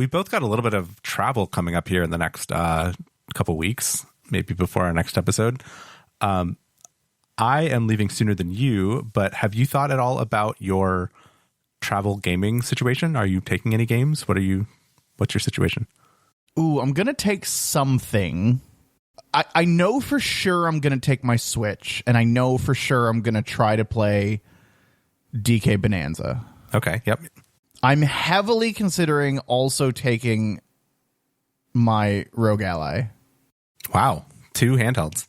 We both got a little bit of travel coming up here in the next couple weeks, maybe before our next episode. I am leaving sooner than you, but have you thought at all about your travel gaming situation? Are you taking any games? What's your situation? Ooh, I'm going to take something. I know for sure I'm going to take my Switch, and I know for sure I'm going to try to play DK Bonanza. Okay, yep. I'm heavily considering also taking my Rogue Ally. Wow, 2 handhelds.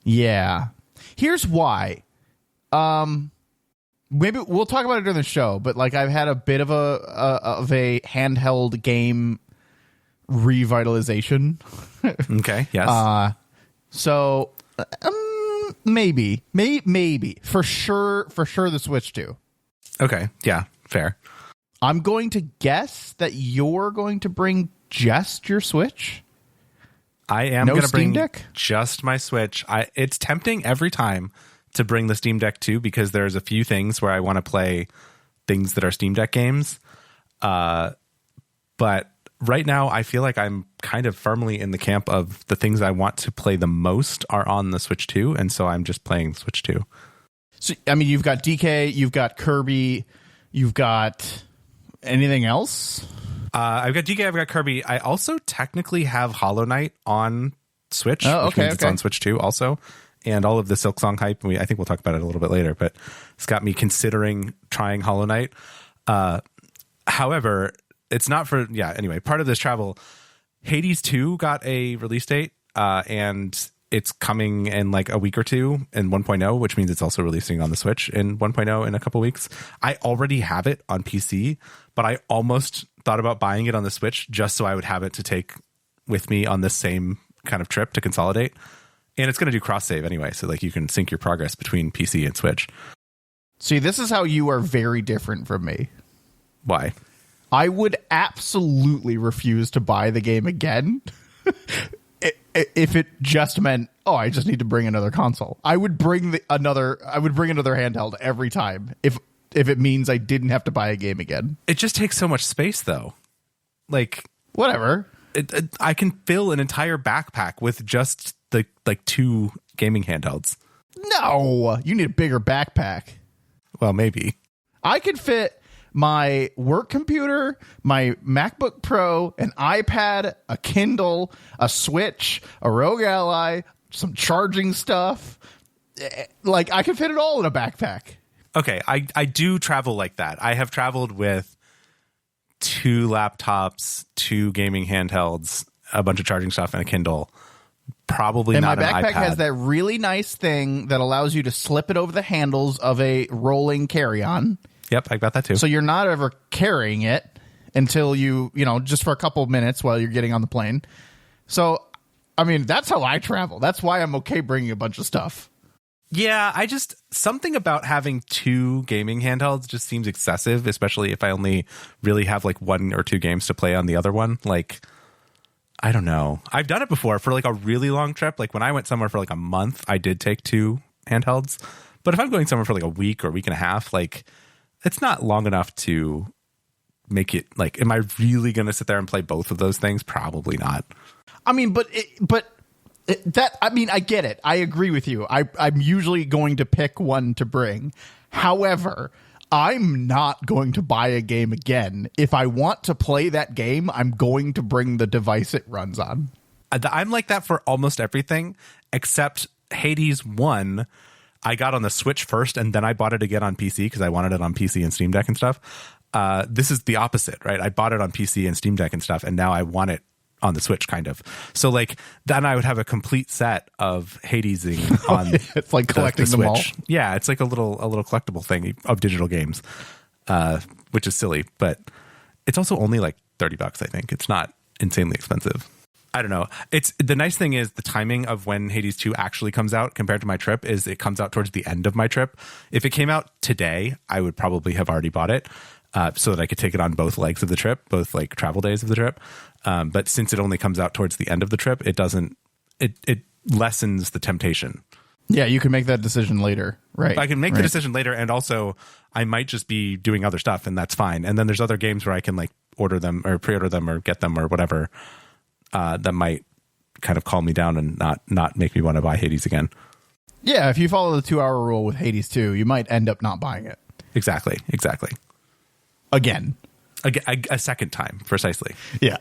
Yeah. Here's why. Maybe we'll talk about it during the show, but like I've had a bit of a handheld game revitalization. Okay, yes. So maybe for sure the Switch too. Okay, yeah, fair. I'm going to guess that you're going to bring just your Switch. I am going to bring Deck? just my Switch. It's tempting every time to bring the Steam Deck too, because there's a few things where I want to play things that are Steam Deck games. But right now I feel like I'm kind of firmly in the camp of the things I want to play the most are on the Switch 2. And so I'm just playing Switch 2. So, I mean, you've got DK, you've got Kirby, you've got anything else? I've got DK, I've got Kirby. I also technically have Hollow Knight on Switch, which means it's on Switch 2 also. And all of the Silksong hype, I think we'll talk about it a little bit later, but it's got me considering trying Hollow Knight. However, it's not for, anyway, part of this travel, Hades 2 got a release date, and it's coming in like a week or two in 1.0, which means it's also releasing on the Switch in 1.0 in a couple weeks. I already have it on PC, but I almost thought about buying it on the Switch just so I would have it to take with me on the same kind of trip to consolidate. And it's going to do cross save anyway, so like you can sync your progress between PC and Switch. See, this is how you are very different from me. Why? I would absolutely refuse to buy the game again if it just meant, I just need to bring another console. I would bring another handheld every time if it means I didn't have to buy a game again. It just takes so much space though. Like whatever. I can fill an entire backpack with just the 2 gaming handhelds. No, you need a bigger backpack. Well, maybe. I could fit my work computer, my MacBook Pro, an iPad, a Kindle, a Switch, a Rogue Ally, some charging stuff. Like, I could fit it all in a backpack. Okay, I do travel like that. I have traveled with 2 laptops, 2 gaming handhelds, a bunch of charging stuff, and a Kindle. Probably and not an iPad. And my backpack has that really nice thing that allows you to slip it over the handles of a rolling carry-on. Yep, I got that too. So you're not ever carrying it until you just for a couple of minutes while you're getting on the plane. So, I mean, that's how I travel. That's why I'm okay bringing a bunch of stuff. Yeah, something about having 2 gaming handhelds just seems excessive, especially if I only really have like 1 or 2 games to play on the other one. Like, I don't know. I've done it before for like a really long trip. Like when I went somewhere for like a month, I did take 2 handhelds. But if I'm going somewhere for like a week or week and a half, like it's not long enough to make it like, am I really going to sit there and play both of those things? Probably not. I mean, I get it. I agree with you. I'm usually going to pick one to bring. However, I'm not going to buy a game again. If I want to play that game, I'm going to bring the device it runs on. I'm like that for almost everything except Hades 1. I got on the Switch first, and then I bought it again on PC because I wanted it on PC and Steam Deck and stuff. This is the opposite, right? I bought it on PC and Steam Deck and stuff, and now I want it on the Switch, kind of. So, like, then I would have a complete set of Hadesing on it's like collecting the them all. Yeah, it's like a little collectible thing of digital games, which is silly, but it's also only like $30, I think. It's not insanely expensive. I don't know. It's the nice thing is the timing of when Hades 2 actually comes out compared to my trip is it comes out towards the end of my trip. If it came out today, I would probably have already bought it so that I could take it on both legs of the trip, both like travel days of the trip. But since it only comes out towards the end of the trip, it lessens the temptation. Yeah, you can make that decision later, right? I can make the decision later, and also I might just be doing other stuff, and that's fine. And then there's other games where I can like order them or pre-order them or get them or whatever, that might kind of calm me down and not make me want to buy Hades again. Yeah, if you follow the 2-hour rule with Hades 2, you might end up not buying it. Exactly. Again. A second time, precisely. Yeah.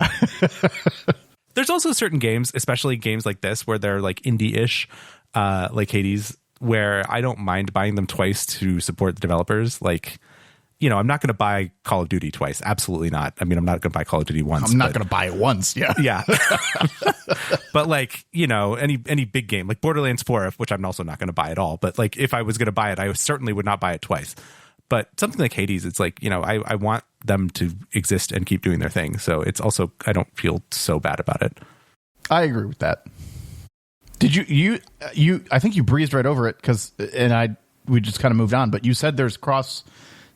There's also certain games, especially games like this, where they're like indie-ish, like Hades, where I don't mind buying them twice to support the developers. Like, you know, I'm not going to buy Call of Duty twice. Absolutely not. I mean, I'm not going to buy Call of Duty once. I'm not going to buy it once. Yeah. Yeah. But like, you know, any big game like Borderlands 4, which I'm also not going to buy at all. But like, if I was going to buy it, I certainly would not buy it twice. But something like Hades, it's like, you know, I want them to exist and keep doing their thing. So it's also, I don't feel so bad about it. I agree with that. Did you I think you breezed right over it we just kind of moved on, but you said there's cross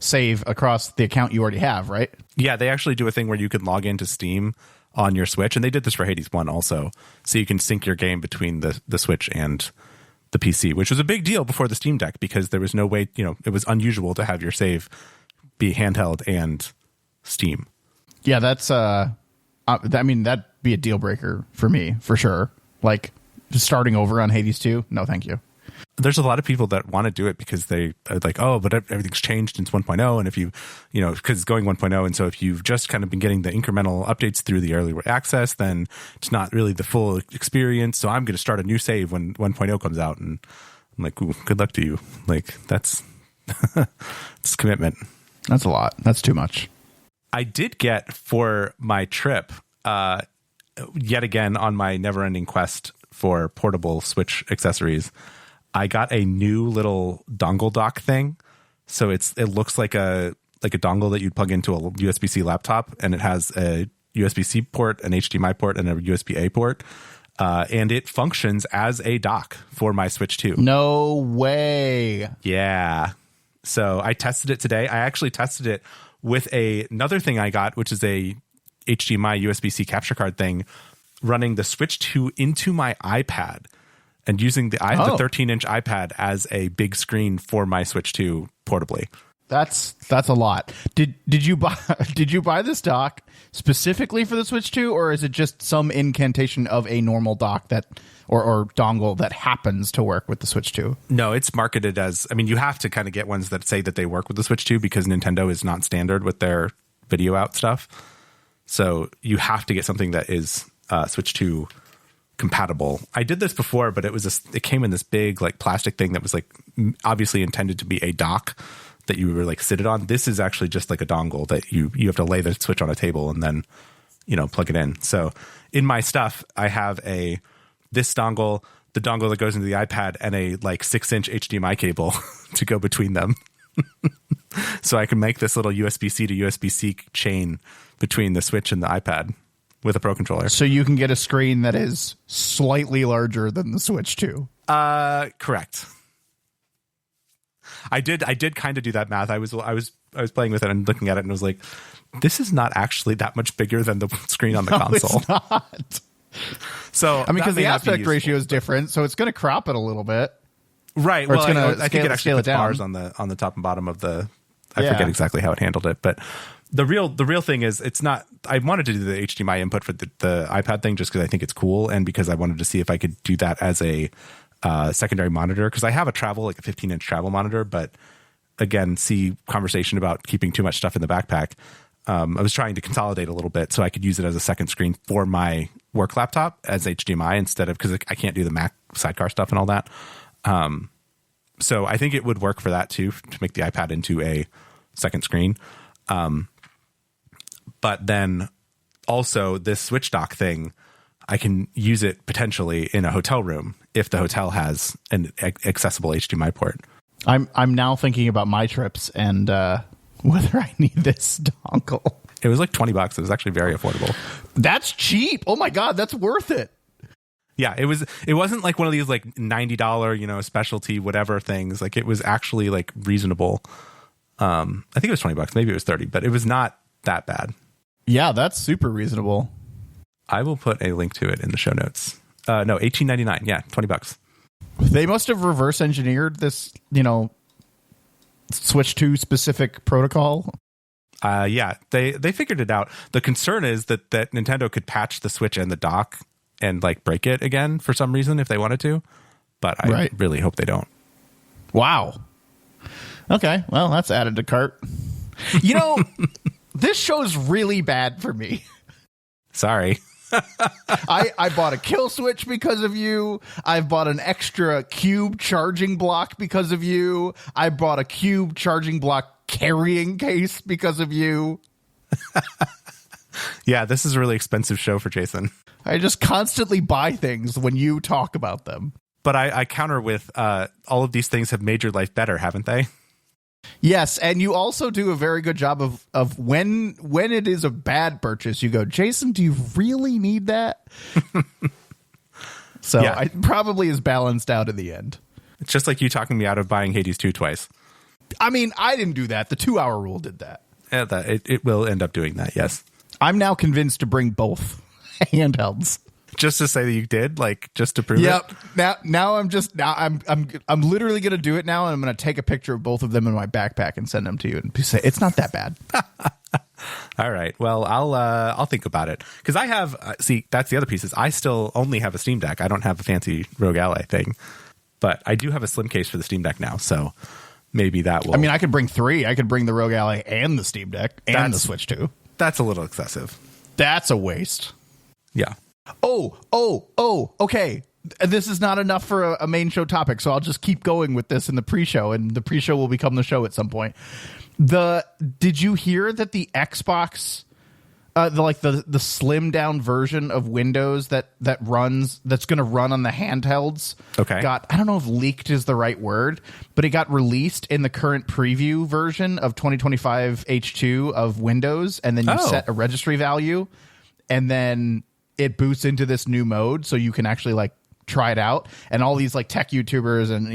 save across the account you already have, right? Yeah, they actually do a thing where you can log into Steam on your Switch, and they did this for Hades 1 also. So you can sync your game between the Switch and the PC, which was a big deal before the Steam Deck because there was no way, you know, it was unusual to have your save be handheld and Steam. Yeah, that's I mean, that'd be a deal breaker for me, for sure. Like starting over on Hades 2, no thank you. There's a lot of people that want to do it because they are like, oh, but everything's changed since 1.0. And if you know, because it's going 1.0. And so if you've just kind of been getting the incremental updates through the early access, then it's not really the full experience. So I'm going to start a new save when 1.0 comes out. And I'm like, ooh, good luck to you. Like that's it's commitment. That's a lot. That's too much. I did get for my trip, yet again on my never ending quest for portable Switch accessories, I got a new little dongle dock thing. So it looks like a dongle that you'd plug into a USB-C laptop, and it has a USB-C port, an HDMI port, and a USB-A port. And it functions as a dock for my Switch 2. No way. Yeah. So I tested it today. I actually tested it with another thing I got, which is a HDMI USB-C capture card thing, running the Switch 2 into my iPad. And using the 13-inch iPad as a big screen for my Switch 2 portably. That's a lot. Did you buy this dock specifically for the Switch 2, or is it just some incantation of a normal dock that or dongle that happens to work with the Switch 2? No, it's marketed as, I mean, you have to kind of get ones that say that they work with the Switch 2 because Nintendo is not standard with their video out stuff. So you have to get something that is Switch 2 compatible. I did this before, but it came in this big like plastic thing that was like obviously intended to be a dock that you were like sit it on. This is actually just like a dongle that you have to lay the Switch on a table and then, you know, plug it in. So in my stuff, I have this dongle, the dongle that goes into the iPad, and a like 6-inch HDMI cable to go between them. So I can make this little USB-C to USB-C chain between the Switch and the iPad with a Pro controller. So you can get a screen that is slightly larger than the Switch 2. Correct. I did kind of do that math. I was playing with it and looking at it and was like, this is not actually that much bigger than the screen on the console. It's not. So I mean, because the aspect ratio is different, so it's going to crop it a little bit. Right. Well, I think it actually puts down. bars on the top and bottom of the. I forget exactly how it handled it, but the real thing is it's not. I wanted to do the HDMI input for the iPad thing just because I think it's cool, and because I wanted to see if I could do that as a secondary monitor, because I have a 15-inch travel monitor, but again, see conversation about keeping too much stuff in the backpack. I was trying to consolidate a little bit so I could use it as a second screen for my work laptop as HDMI instead of, because I can't do the Mac sidecar stuff and all that. So I think it would work for that too, to make the iPad into a second screen. But then also this Switch dock thing, I can use it potentially in a hotel room if the hotel has an accessible HDMI port. I'm now thinking about my trips and whether I need this dongle. It was like $20. It was actually very affordable. That's cheap. Oh my God, that's worth it. Yeah, it wasn't like one of these like $90, specialty whatever things. Like it was actually like reasonable. I think it was $20, maybe it was 30, but it was not that bad. Yeah, that's super reasonable. I will put a link to it in the show notes. No, $18.99. Yeah, $20. They must have reverse engineered this, Switch 2 specific protocol. Yeah, they figured it out. The concern is that Nintendo could patch the Switch and the dock and like break it again for some reason if they wanted to. But I really hope they don't. Wow. Okay, well, that's added to cart. You know, this show's really bad for me. Sorry. I bought a kill switch because of you. I've bought an extra cube charging block because of you. I bought a cube charging block carrying case because of you. Yeah, this is a really expensive show for Jason. I just constantly buy things when you talk about them. But I counter with all of these things have made your life better, haven't they? Yes, and you also do a very good job of when it is a bad purchase, you go, Jason, do you really need that? So yeah. It probably is balanced out in the end. It's just like you talking me out of buying Hades 2 twice. I mean, I didn't do that. The 2-hour rule did that. Yeah, it will end up doing that, yes. I'm now convinced to bring both handhelds. Just to say that you did, like, just to prove it? Yep. Now I'm literally going to do it now, and I'm going to take a picture of both of them in my backpack and send them to you and say, it's not that bad. All right. Well, I'll think about it. Because I have, see, that's the other piece is I still only have a Steam Deck. I don't have a fancy Rogue Ally thing. But I do have a slim case for the Steam Deck now, so maybe that will... I mean, I could bring 3. I could bring the Rogue Ally and the Steam Deck and the Switch too. That's a little excessive. That's a waste. Yeah. Oh, okay. This is not enough for a main show topic, so I'll just keep going with this in the pre-show, and the pre-show will become the show at some point. Did you hear that the Xbox, the slimmed down version of Windows that's going to run on the handhelds? Okay. I don't know if leaked is the right word, but it got released in the current preview version of 2025 H2 of Windows, and then you set a registry value, and then it boosts into this new mode so you can actually like try it out. And all these like tech YouTubers and,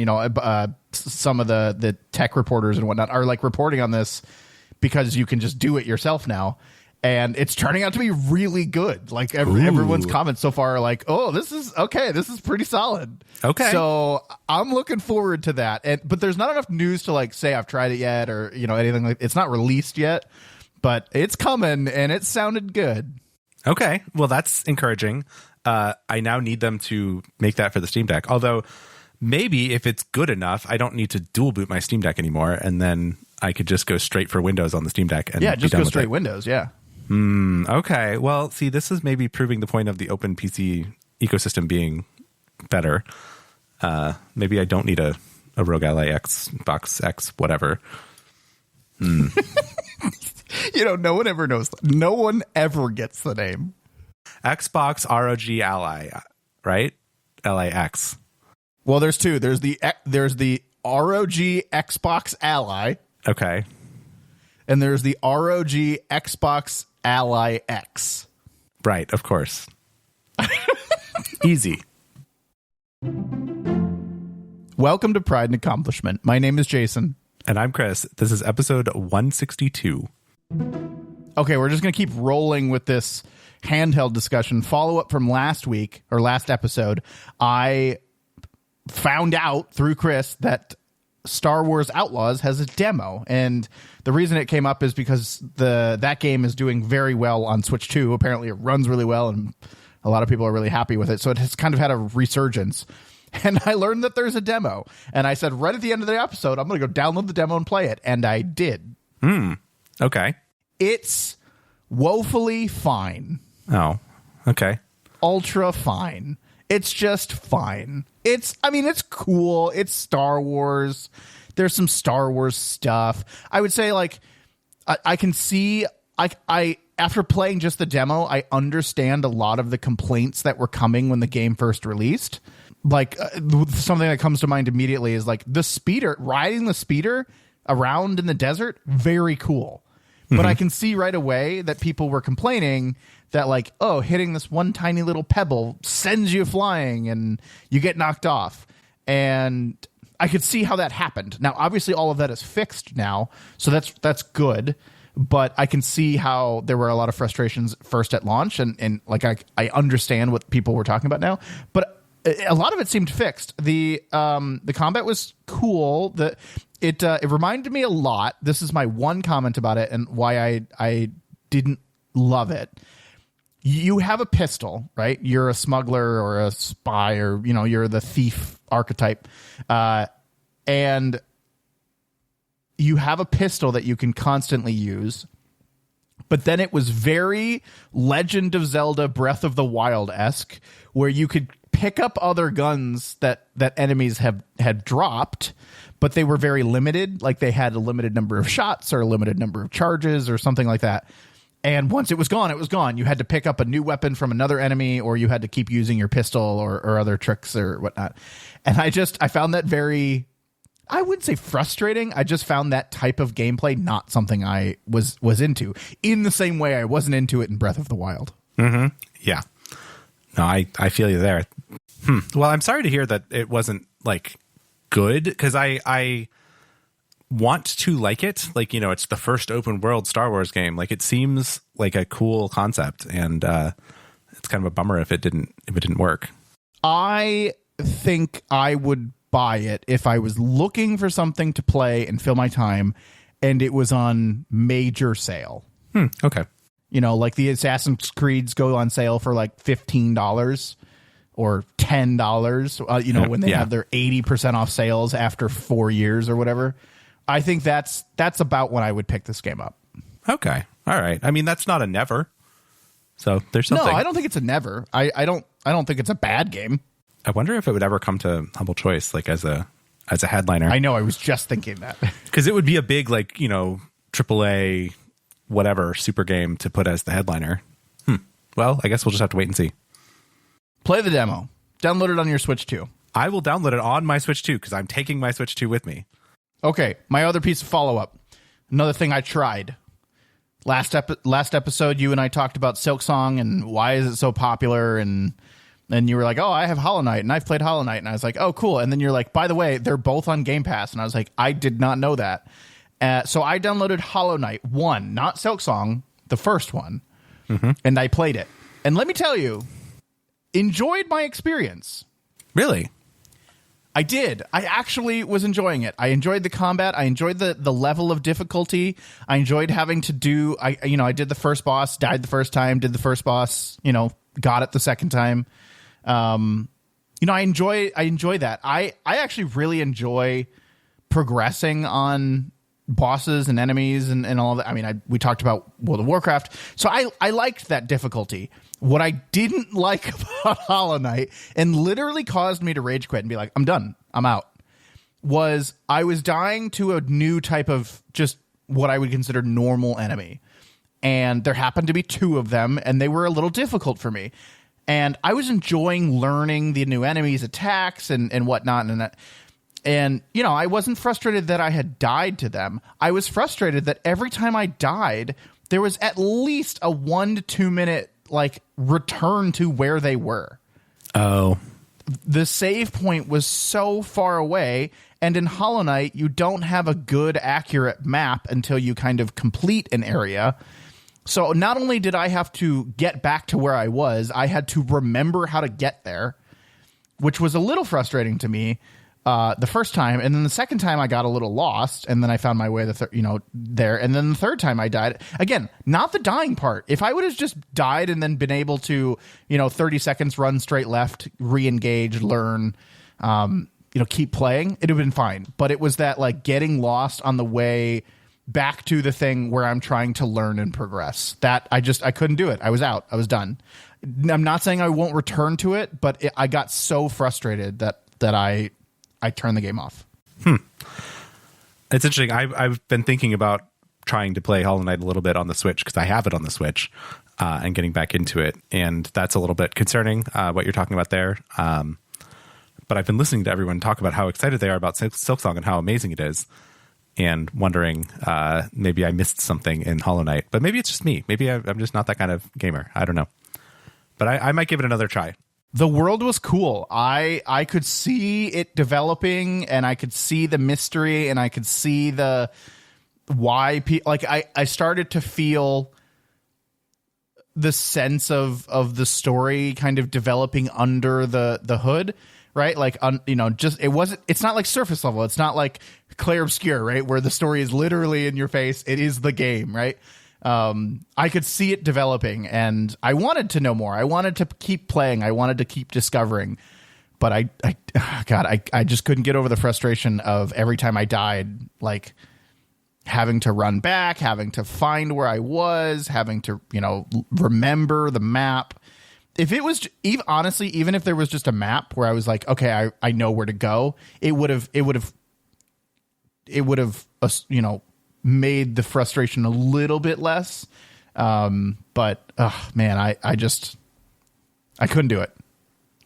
some of the tech reporters and whatnot are like reporting on this because you can just do it yourself now. And it's turning out to be really good. Like everyone's comments so far are like, oh, this is okay. This is pretty solid. Okay. So I'm looking forward to that. But there's not enough news to like say I've tried it yet or, anything like it's not released yet, but it's coming and it sounded good. Okay, well, that's encouraging. I now need them to make that for the Steam Deck. Although, maybe if it's good enough, I don't need to dual boot my Steam Deck anymore, and then I could just go straight for Windows on the Steam Deck. And just go straight Windows, yeah. Okay, well, see, this is maybe proving the point of the open PC ecosystem being better. Maybe I don't need a Rogue Ally Xbox X, whatever. No one ever knows. No one ever gets the name. Xbox ROG Ally, right? LAX. Well, there's two. There's the ROG Xbox Ally. Okay. And there's the ROG Xbox Ally X. Right, of course. Easy. Welcome to Pride and Accomplishment. My name is Jason. And I'm Chris. This is episode 162. Okay, we're just going to keep rolling with this handheld discussion. Follow up from last week or last episode. I found out through Chris that Star Wars Outlaws has a demo. And the reason it came up is because that game is doing very well on Switch 2. Apparently it runs really well and a lot of people are really happy with it. So it has kind of had a resurgence. And I learned that there's a demo. And I said right at the end of the episode, I'm going to go download the demo and play it. And I did. Okay. It's woefully fine. Oh, okay. Ultra fine. It's just fine. It's cool. It's Star Wars. There's some Star Wars stuff. I would say like I can see I after playing just the demo, I understand a lot of the complaints that were coming when the game first released. Like something that comes to mind immediately is like riding the speeder around in the desert. Very cool. But I can see right away that people were complaining that like, oh, hitting this one tiny little pebble sends you flying and you get knocked off. And I could see how that happened. Now, obviously, all of that is fixed now. So that's good. But I can see how there were a lot of frustrations first at launch. And like I understand what people were talking about now. But a lot of it seemed fixed. The combat was cool. It reminded me a lot. This is my one comment about it and why I didn't love it. You have a pistol, right? You're a smuggler or a spy, or you're the thief archetype, and you have a pistol that you can constantly use. But then it was very Legend of Zelda Breath of the Wild-esque, where you could pick up other guns that enemies had dropped, but they were very limited. Like they had a limited number of shots or a limited number of charges or something like that. And once it was gone, it was gone. You had to pick up a new weapon from another enemy, or you had to keep using your pistol or other tricks or whatnot. And I found that very, I wouldn't say frustrating. I just found that type of gameplay not something I was into, in the same way I wasn't into it in Breath of the Wild. Mm-hmm. Yeah. No, I feel you there. Well, I'm sorry to hear that it wasn't like good, because I want to like it. Like, it's the first open world Star Wars game. Like, it seems like a cool concept, and it's kind of a bummer if it didn't work. I think I would buy it if I was looking for something to play and fill my time, and it was on major sale. Okay. Like the Assassin's Creeds go on sale for like $15 or $10, when they have their 80% off sales after 4 years or whatever. I think that's about when I would pick this game up. Okay. All right. I mean, that's not a never. So there's something. No, I don't think it's a never. I don't think it's a bad game. I wonder if it would ever come to Humble Choice, like as a headliner. I know. I was just thinking that. Because it would be a big, like, AAA, whatever, super game to put as the headliner. Well, I guess we'll just have to wait and see. Play the demo. Download it on your Switch 2. I will download it on my Switch 2, because I'm taking my Switch 2 with me. Okay, my other piece of follow-up. Another thing I tried. Last episode, you and I talked about Silksong and why is it so popular, and you were like, oh, I have Hollow Knight, and I've played Hollow Knight, and I was like, oh, cool. And then you're like, by the way, they're both on Game Pass, and I was like, I did not know that. So I downloaded Hollow Knight 1, not Silksong, the first one, and I played it. And let me tell you, enjoyed my experience. Really? I did. I actually was enjoying it. I enjoyed the combat. I enjoyed the level of difficulty. I enjoyed having to do, I did the first boss, died the first time, did the first boss, got it the second time. I enjoy that. I actually really enjoy progressing on bosses and enemies and all that. I mean, we talked about World of Warcraft. So I liked that difficulty. What I didn't like about Hollow Knight, and literally caused me to rage quit and be like, I'm done, I'm out, was I was dying to a new type of just what I would consider normal enemy. And there happened to be two of them, and they were a little difficult for me. And I was enjoying learning the new enemies' attacks and whatnot. And I wasn't frustrated that I had died to them. I was frustrated that every time I died, there was at least a 1 to 2 minute return to where they were. Oh. The save point was so far away, and in Hollow Knight, you don't have a good, accurate map until you kind of complete an area. So not only did I have to get back to where I was, I had to remember how to get there, which was a little frustrating to me the first time. And then the second time I got a little lost, and then I found my way there. And then the third time I died. Again, not the dying part. If I would have just died and then been able to, 30 seconds run straight left, re-engage, learn, keep playing, it'd have been fine. But it was that getting lost on the way back to the thing where I'm trying to learn and progress. That I couldn't do it. I was out. I was done. I'm not saying I won't return to it, but I got so frustrated that I turned the game off. It's interesting. I've been thinking about trying to play Hollow Knight a little bit on the Switch, because I have it on the Switch, and getting back into it. And that's a little bit concerning, what you're talking about there. But I've been listening to everyone talk about how excited they are about Silksong and how amazing it is, and wondering maybe I missed something in Hollow Knight. But maybe it's just me. Maybe I'm just not that kind of gamer. I don't know. But I might give it another try. The world was cool. I could see it developing, and I could see the mystery, and I could see the why I started to feel the sense of the story kind of developing under the hood, right? Like, just it's not like surface level. It's not like Clair Obscur, right? Where the story is literally in your face. It is the game, right? I could see it developing, and I wanted to know more. I wanted to keep playing. I wanted to keep discovering, but I just couldn't get over the frustration of every time I died, like having to run back, having to find where I was, having to, remember the map. If it was honestly, even if there was just a map where I was like, okay, I know where to go, it would have, made the frustration a little bit less. But man, I couldn't do it.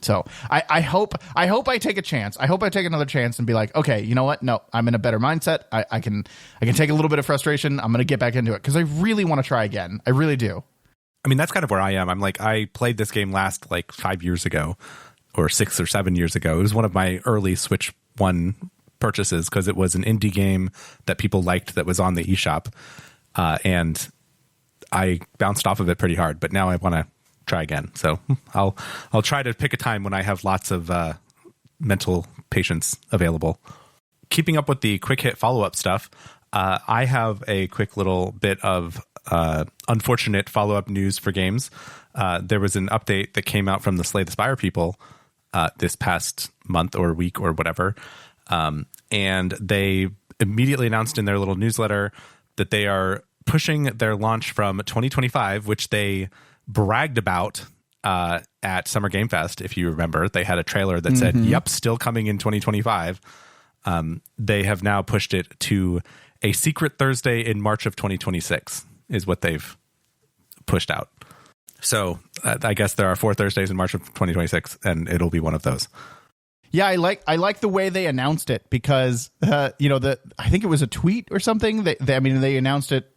So I hope I take a chance. I hope I take another chance and be like, okay, you know what? No, I'm in a better mindset. I can take a little bit of frustration. I'm going to get back into it because I really want to try again. I really do. I mean, that's kind of where I am. I'm like, I played this game last like 5 years ago or 6 or 7 years ago. It was one of my early Switch 1 purchases because it was an indie game that people liked that was on the eShop. And I bounced off of it pretty hard, but now I want to try again. So I'll try to pick a time when I have lots of mental patience available. Keeping up with the quick hit follow-up stuff, I have a quick little bit of unfortunate follow-up news for games. There was an update that came out from the Slay the Spire people this past month or week or whatever. And they immediately announced in their little newsletter that they are pushing their launch from 2025, which they bragged about at Summer Game Fest. If you remember, they had a trailer that said, yep, still coming in 2025. They have now pushed it to a secret Thursday in March of 2026 is what they've pushed out. So I guess there are 4 Thursdays in March of 2026, and it'll be one of those. Yeah, I like the way they announced it because I think it was a tweet or something. They announced it.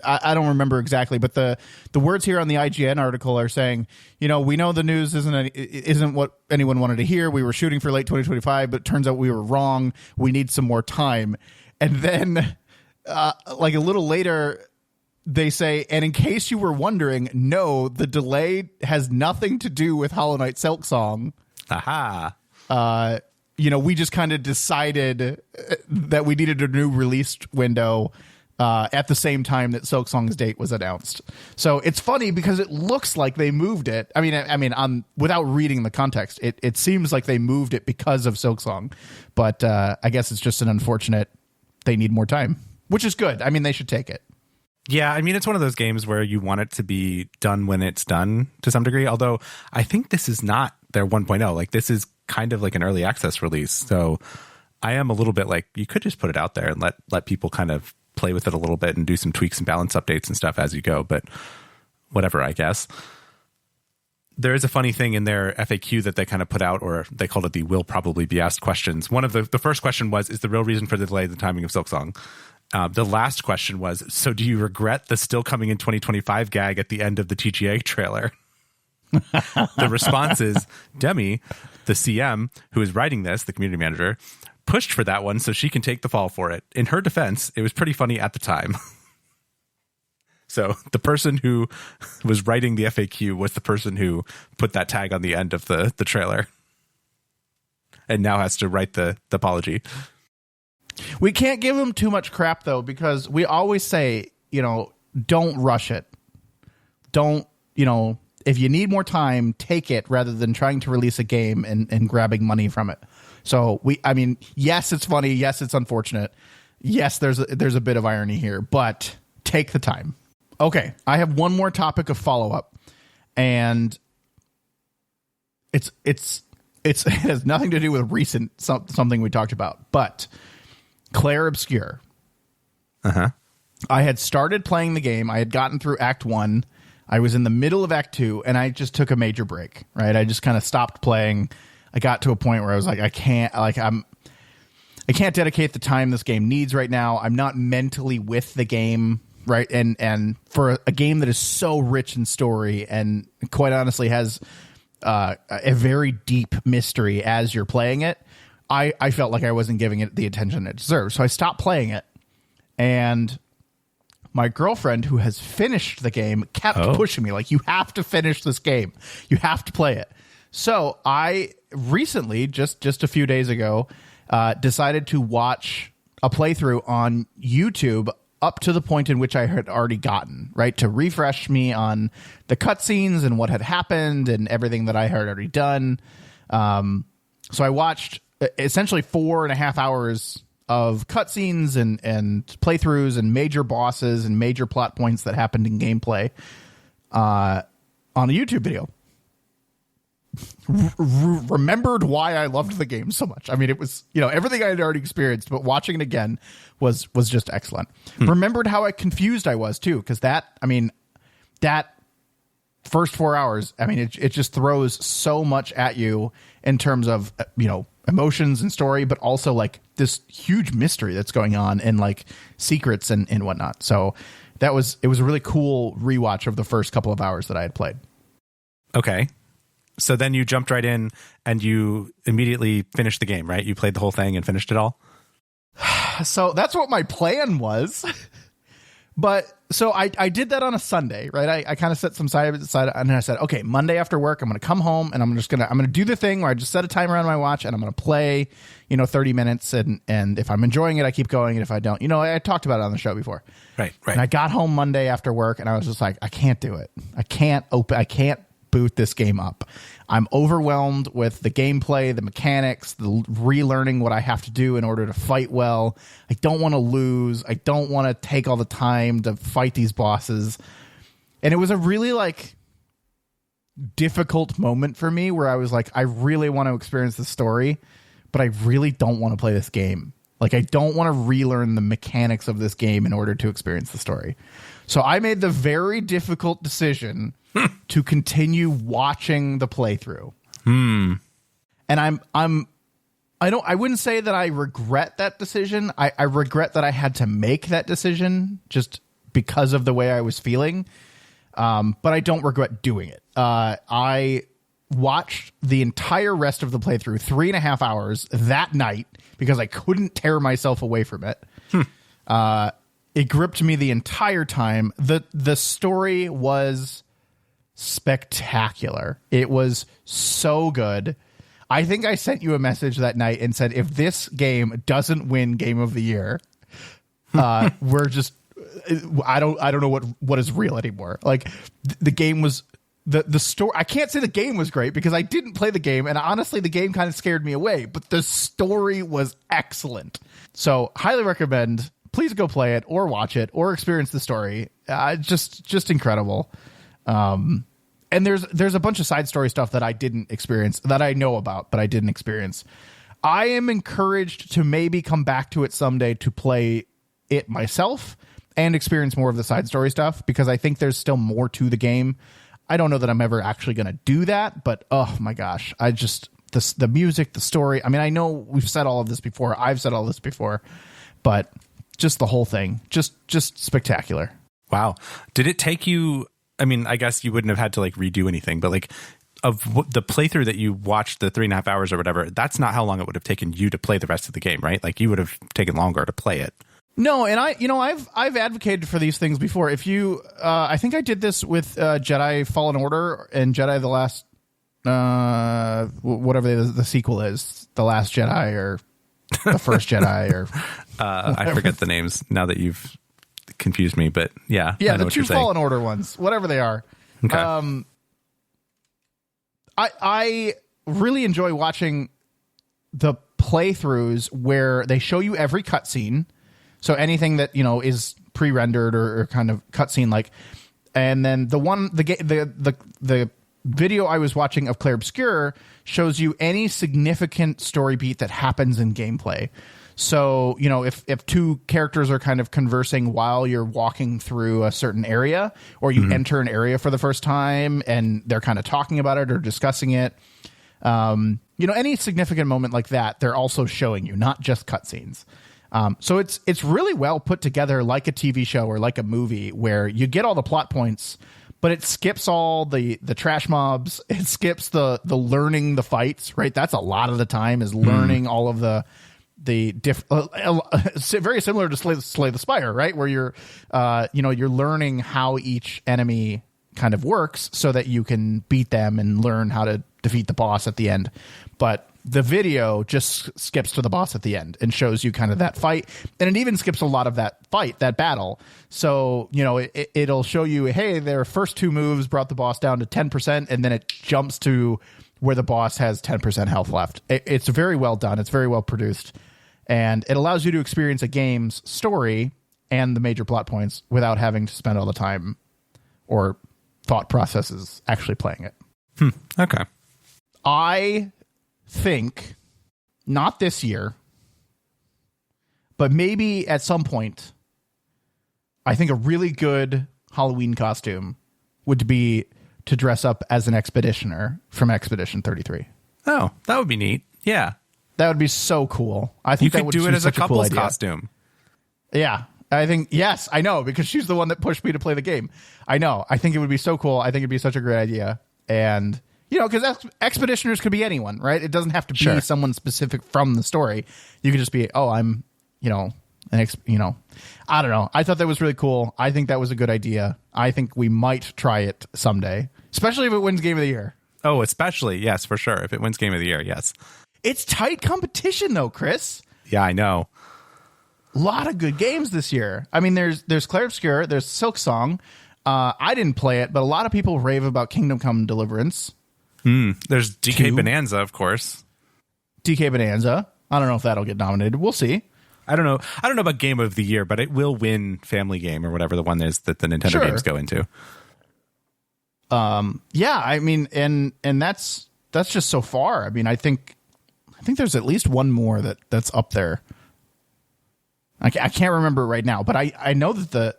I don't remember exactly, but the words here on the IGN article are saying, we know the news isn't what anyone wanted to hear. We were shooting for late 2025, but it turns out we were wrong. We need some more time. And then like a little later, they say, and in case you were wondering, no, the delay has nothing to do with Hollow Knight Silksong. Aha. We just kind of decided that we needed a new release window at the same time that Silksong's date was announced. So it's funny because it looks like they moved it. I mean, without reading the context, it seems like they moved it because of Silksong, but I guess it's just an unfortunate. They need more time, which is good. I mean, they should take it. Yeah, I mean, it's one of those games where you want it to be done when it's done to some degree, although I think this is not their 1.0. Like, this is kind of like an early access release. So I am a little bit like, you could just put it out there and let people kind of play with it a little bit and do some tweaks and balance updates and stuff as you go. But whatever, I guess. There is a funny thing in their FAQ that they kind of put out, or they called it the will probably be asked questions. One of the first question was, is the real reason for the delay the timing of Silksong? The last question was, so do you regret the still coming in 2025 gag at the end of the TGA trailer? The response is, Demi, the CM, who is writing this, the community manager, pushed for that one so she can take the fall for it. In her defense, it was pretty funny at the time. So the person who was writing the FAQ was the person who put that tag on the end of the trailer and now has to write the apology. We can't give them too much crap, though, because we always say, don't rush it. Don't, if you need more time, take it rather than trying to release a game and grabbing money from it. So yes, it's funny. Yes, it's unfortunate. Yes, there's a bit of irony here, but take the time. Okay, I have one more topic of follow-up, and it has nothing to do with recent something we talked about, but Clair Obscur. Uh-huh. I had started playing the game. I had gotten through Act 1. I was in the middle of Act 2, and I just took a major break, right? I just kind of stopped playing. I got to a point where I was like, I can't dedicate the time this game needs right now. I'm not mentally with the game, right? And for a game that is so rich in story and quite honestly has a very deep mystery as you're playing it, I felt like I wasn't giving it the attention it deserved. So I stopped playing it. And my girlfriend, who has finished the game, kept pushing me like, you have to finish this game. You have to play it. So I recently, just a few days ago, decided to watch a playthrough on YouTube up to the point in which I had already gotten, right, to refresh me on the cutscenes and what had happened and everything that I had already done. So I watched essentially 4.5 hours of cutscenes and playthroughs and major bosses and major plot points that happened in gameplay on a YouTube video. Remembered why I loved the game so much. I mean, it was, everything I had already experienced, but watching it again was just excellent. Remembered how confused I was too, because that first 4 hours, I mean, it just throws so much at you in terms of, emotions and story, but also like this huge mystery that's going on and like secrets and whatnot. So it was a really cool rewatch of the first couple of hours that I had played. Okay. So then you jumped right in and you immediately finished the game, right? You played the whole thing and finished it all? So that's what my plan was. But so I did that on a Sunday, right? I kind of set some side aside, and then I said, okay, Monday after work, I'm going to come home and I'm going to do the thing where I just set a timer on my watch and I'm going to play, 30 minutes. And if I'm enjoying it, I keep going. And if I don't, I talked about it on the show before. Right. And I got home Monday after work and I was just like, I can't do it. I can't boot this game up. I'm overwhelmed with the gameplay, the mechanics, the relearning what I have to do in order to fight well. I don't want to lose. I don't want to take all the time to fight these bosses. And it was a really difficult moment for me where I was like, I really want to experience the story, but I really don't want to play this game. Like, I don't want to relearn the mechanics of this game in order to experience the story. So I made the very difficult decision to continue watching the playthrough. And I wouldn't say that I regret that decision. I regret that I had to make that decision just because of the way I was feeling. But I don't regret doing it. I watched the entire rest of the playthrough, 3.5 hours that night, because I couldn't tear myself away from it. It gripped me the entire time. The story was spectacular. It was so good. I think I sent you a message that night and said, if this game doesn't win Game of the Year, we're just, I don't know what is real anymore. Like, the game was the story. I can't say the game was great because I didn't play the game, and honestly, the game kind of scared me away. But the story was excellent. So, highly recommend. Please go play it or watch it or experience the story. Just incredible. And there's a bunch of side story stuff that I didn't experience, that I know about, but I didn't experience. I am encouraged to maybe come back to it someday to play it myself and experience more of the side story stuff, because I think there's still more to the game. I don't know that I'm ever actually going to do that, but oh my gosh, the music, the story. I mean, I know we've said all of this before. I've said all this before, but just the whole thing, just spectacular. Wow. Did it take you, I mean, I guess you wouldn't have had to redo anything, but of the playthrough that you watched, the 3.5 hours or whatever, that's not how long it would have taken you to play the rest of the game, right? Like, you would have taken longer to play it. No, and I've advocated for these things before. If you, I think I did this with Jedi Fallen Order and Jedi the Last, whatever the sequel is, The Last Jedi or The First Jedi or I forget the names now that you've confused me, but yeah, the two Fallen Order ones, whatever they are. Okay. I really enjoy watching the playthroughs where they show you every cutscene. So anything that, is pre-rendered or kind of cutscene like, and then the video I was watching of Clair Obscur shows you any significant story beat that happens in gameplay. So, if two characters are kind of conversing while you're walking through a certain area, or you enter an area for the first time and they're kind of talking about it or discussing it, any significant moment like that, they're also showing you, not just cutscenes. So it's really well put together, like a TV show or like a movie, where you get all the plot points, but it skips all the trash mobs. It skips the learning the fights, right? That's a lot of the time, is learning all of the very similar to Slay the Spire, right? Where you're learning how each enemy kind of works so that you can beat them and learn how to defeat the boss at the end. But the video just skips to the boss at the end and shows you kind of that fight. And it even skips a lot of that fight, that battle. So, it'll show you, hey, their first two moves brought the boss down to 10%, and then it jumps to where the boss has 10% health left. It's very well done. It's very well produced. And it allows you to experience a game's story and the major plot points without having to spend all the time or thought processes actually playing it. Okay. I think not this year, but maybe at some point, I think a really good Halloween costume would be to dress up as an expeditioner from Expedition 33. Oh, that would be neat. Yeah. That would be so cool. I think you that could would do it as a cool couple's idea. costume. Yeah. I think, yes, I know, because she's the one that pushed me to play the game. I know. I think it would be so cool. I think it'd be such a great idea. And, because expeditioners could be anyone, right? It doesn't have to be someone specific from the story. You could just be, I'm, I don't know. I thought that was really cool. I think that was a good idea. I think we might try it someday, especially if it wins Game of the Year. Oh, especially. Yes, for sure. If it wins Game of the Year. Yes. It's tight competition though, Chris. Yeah, I know. A lot of good games this year. I mean, there's Clair Obscur, there's Silk Song. I didn't play it, but a lot of people rave about Kingdom Come Deliverance. There's DK Bonanza, of course. DK Bonanza. I don't know if that'll get nominated. We'll see. I don't know about Game of the Year, but it will win Family Game or whatever the one is that the Nintendo games go into. Yeah, I mean, and that's just so far. I mean, I think there's at least one more that's up there. I can't remember right now, but I know that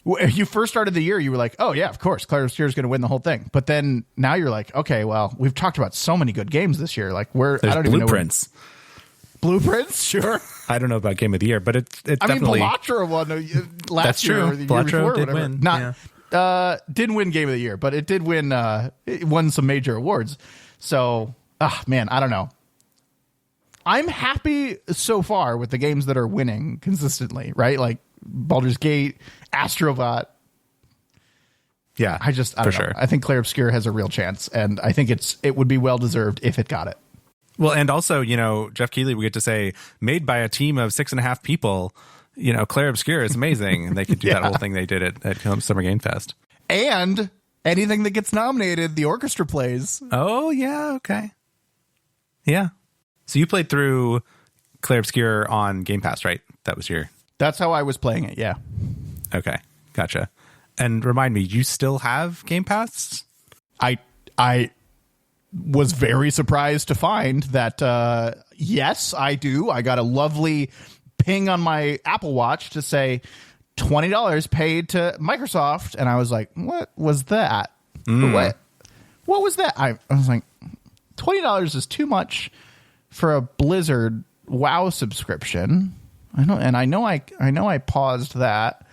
when you first started the year, you were like, oh yeah, of course, Clair Obscur is going to win the whole thing. But then now you're like, okay, well, we've talked about so many good games this year. Like There's I don't even know. Blueprints, sure. I don't know about Game of the Year, but it's I definitely. mean, Bellatra won last year. Or the Bellatra year before, did whatever. win. Didn't win Game of the Year, but it did win. It won some major awards. So, man, I don't know. I'm happy so far with the games that are winning consistently, right? Like Baldur's Gate, Astrobot. Yeah, I don't know. Sure. I think Clair Obscur has a real chance, and I think it would be well deserved if it got it. Well, and also, Jeff Keighley, we get to say, made by a team of 6.5 people. Clair Obscur is amazing, and they could do that whole thing they did at Summer Game Fest. And anything that gets nominated, the orchestra plays. Oh yeah, okay, yeah. So you played through Clair Obscur on Game Pass, right? That's how I was playing it, yeah. Okay, gotcha. And remind me, you still have Game Pass? I was very surprised to find that, yes, I do. I got a lovely ping on my Apple Watch to say $20 paid to Microsoft. And I was like, what was that? What was that? I was like, $20 is too much for a Blizzard WoW subscription. I know I paused that.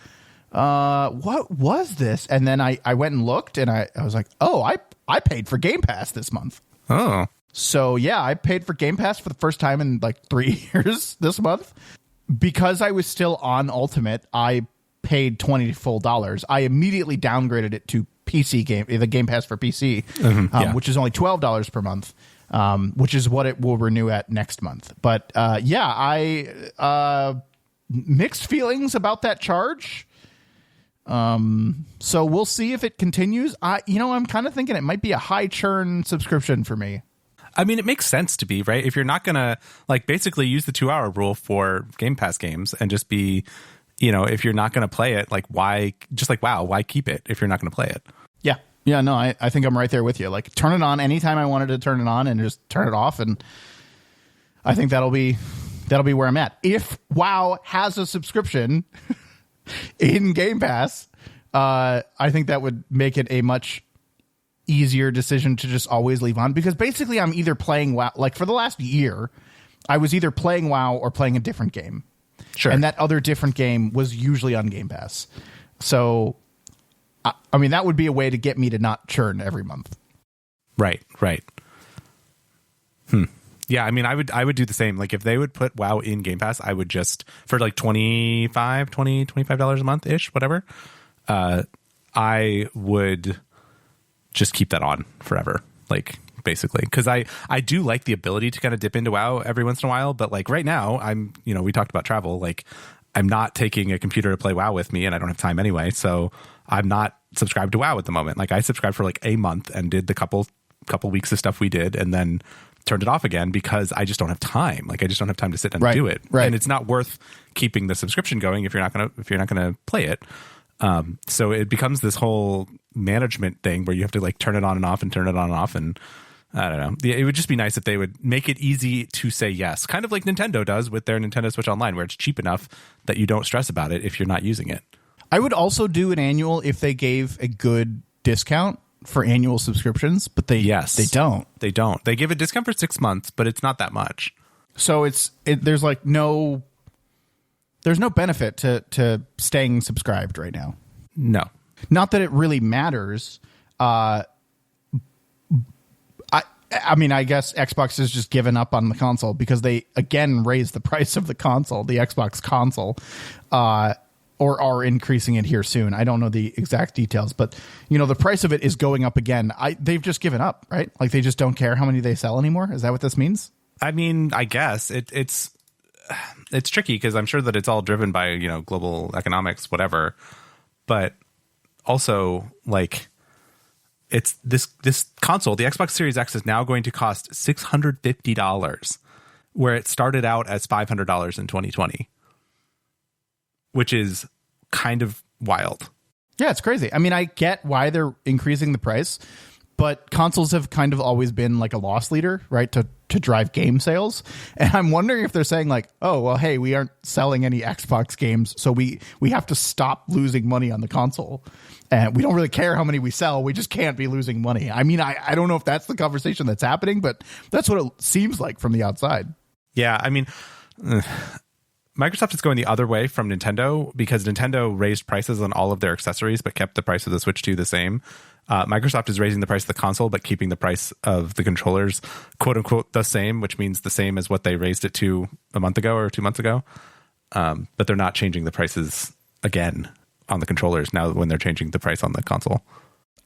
What was this? And then I went and looked, and I was like, oh, I paid for Game Pass this month. Oh. So yeah, I paid for Game Pass for the first time in like 3 years this month. Because I was still on Ultimate, I paid $20 full. I immediately downgraded it to PC game, the Game Pass for PC, which is only $12 per month. Which is what it will renew at next month. But I mixed feelings about that charge. So we'll see if it continues. I'm kind of thinking it might be a high churn subscription for me. I mean, it makes sense to be, right? If you're not going to basically use the 2-hour rule for Game Pass games and just be, if you're not going to play it, why keep it if you're not going to play it? Yeah. Yeah, no, I think I'm right there with you. Turn it on anytime I wanted to turn it on and just turn it off. And I think that'll be where I'm at. If WoW has a subscription in Game Pass, I think that would make it a much easier decision to just always leave on. Because basically I'm either playing WoW, for the last year, I was either playing WoW or playing a different game. Sure. And that other different game was usually on Game Pass. So I mean, that would be a way to get me to not churn every month. Right. Yeah, I mean, I would do the same. If they would put WoW in Game Pass, I would just, for $25 a month-ish, whatever, I would just keep that on forever, like basically, because I do like the ability to kind of dip into WoW every once in a while, but like right now I'm, we talked about travel, like I'm not taking a computer to play WoW with me, and I don't have time anyway, so I'm not subscribed to WoW at the moment. Like I subscribed for like a month and did the couple weeks of stuff we did, and then turned it off again because I just don't have time. Like I just don't have time to sit and do it. Right. And it's not worth keeping the subscription going if you're not gonna play it. So it becomes this whole management thing where you have to like turn it on and off and turn it on and off. And I don't know. It would just be nice if they would make it easy to say yes, kind of like Nintendo does with their Nintendo Switch Online, where it's cheap enough that you don't stress about it if you're not using it. I would also do an annual if they gave a good discount for annual subscriptions, but they don't. They give a discount for 6 months, but it's not that much. So there's like no benefit to staying subscribed right now. No, not that it really matters. I mean, I guess Xbox has just given up on the console because they again raised the price of the console, the Xbox console, or are increasing it here soon. I don't know the exact details, but the price of it is going up again. They've just given up, right? Like they just don't care how many they sell anymore. Is that what this means? I mean, I guess it's tricky because I'm sure that it's all driven by, global economics, whatever. But also like it's this console, the Xbox Series X, is now going to cost $650, where it started out as $500 in 2020. Which is kind of wild. Yeah, it's crazy. I mean, I get why they're increasing the price, but consoles have kind of always been like a loss leader, right? To drive game sales. And I'm wondering if they're saying like, oh, well, hey, we aren't selling any Xbox games, so we have to stop losing money on the console. And we don't really care how many we sell. We just can't be losing money. I mean, I don't know if that's the conversation that's happening, but that's what it seems like from the outside. Yeah, I mean... Microsoft is going the other way from Nintendo because Nintendo raised prices on all of their accessories but kept the price of the Switch 2 the same. Microsoft is raising the price of the console but keeping the price of the controllers, quote unquote, the same, which means the same as what they raised it to a month ago or 2 months ago. But they're not changing the prices again on the controllers now when they're changing the price on the console.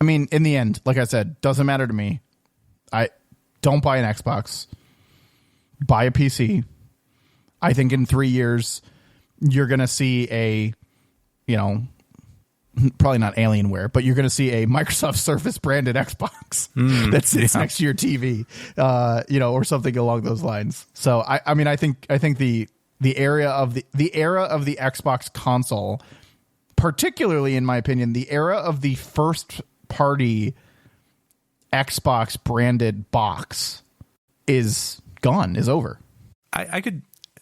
I mean, in the end, like I said, doesn't matter to me. I don't buy an Xbox. Buy a PC. I think in 3 years, you're going to see probably not Alienware, but you're going to see a Microsoft Surface branded Xbox that sits next to your TV, or something along those lines. So I mean, I think the era of the Xbox console, particularly in my opinion, the era of the first party Xbox branded box is gone, is over.